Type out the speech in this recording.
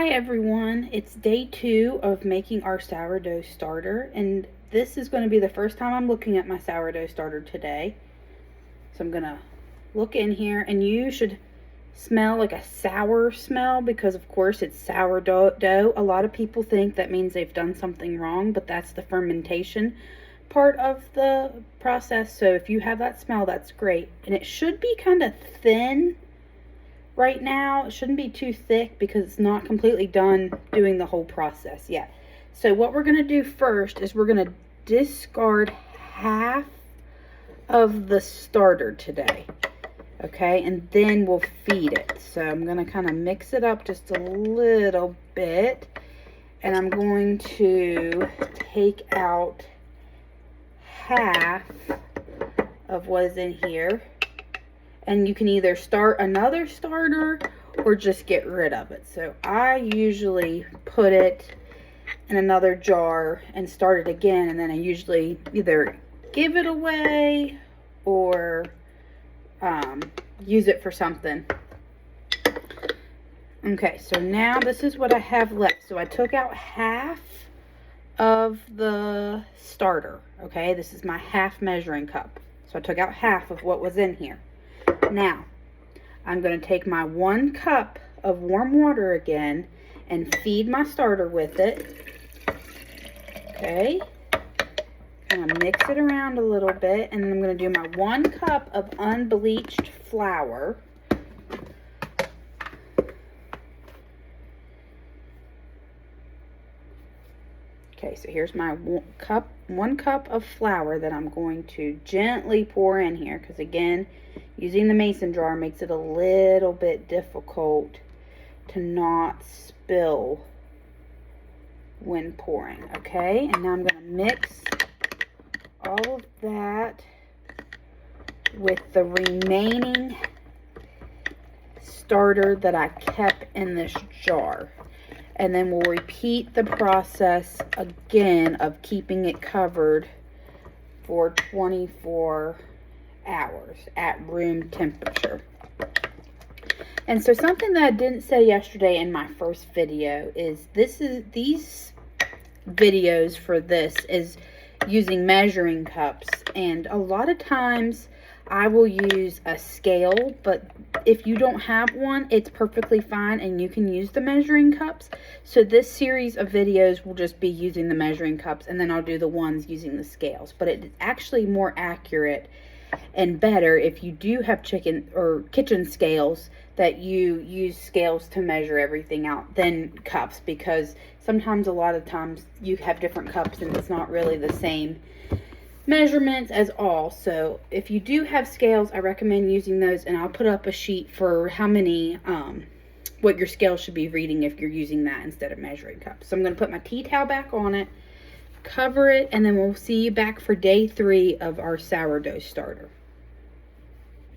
Hi everyone, it's day 2 of making our sourdough starter, and this is going to be the first time I'm looking at my sourdough starter today. So I'm going to look in here, and you should smell like a sour smell because of course it's sourdough. A lot of people think that means they've done something wrong, but that's the fermentation part of the process. So if you have that smell, that's great. And it should be kind of thin. Right now, it shouldn't be too thick because it's not completely done doing the whole process yet. So what we're going to do first is we're going to discard half of the starter today. Okay, and then we'll feed it. So I'm going to kind of mix it up just a little bit. And I'm going to take out half of what is in here. And you can either start another starter or just get rid of it. So I usually put it in another jar and start it again, and then I usually either give it away or use it for something. Okay, so now this is what I have left. So I took out half of the starter. Okay, this is my half measuring cup. So I took out half of what was in here. Now, I'm going to take my 1 cup of warm water again and feed my starter with it. Okay. Kind of mix it around a little bit, and then I'm going to do my 1 cup of unbleached flour. Okay, so here's my 1 cup of flour that I'm going to gently pour in here, because again, using the mason jar makes it a little bit difficult to not spill when pouring. Okay, and now I'm going to mix all of that with the remaining starter that I kept in this jar. And then we'll repeat the process again of keeping it covered for 24 hours at room temperature. And so something that I didn't say yesterday in my first video is these videos for this is using measuring cups. And a lot of times I will use a scale, but if you don't have one, it's perfectly fine and you can use the measuring cups. So this series of videos will just be using the measuring cups, and then I'll do the ones using the scales. But it's actually more accurate and better if you do have kitchen scales, that you use scales to measure everything out than cups, because sometimes, a lot of times, you have different cups and it's not really the same measurements as all. So if you do have scales, I recommend using those, and I'll put up a sheet for how many what your scale should be reading if you're using that instead of measuring cups. So I'm going to put my tea towel back on it, cover it, and then we'll see you back for day 3 of our sourdough starter.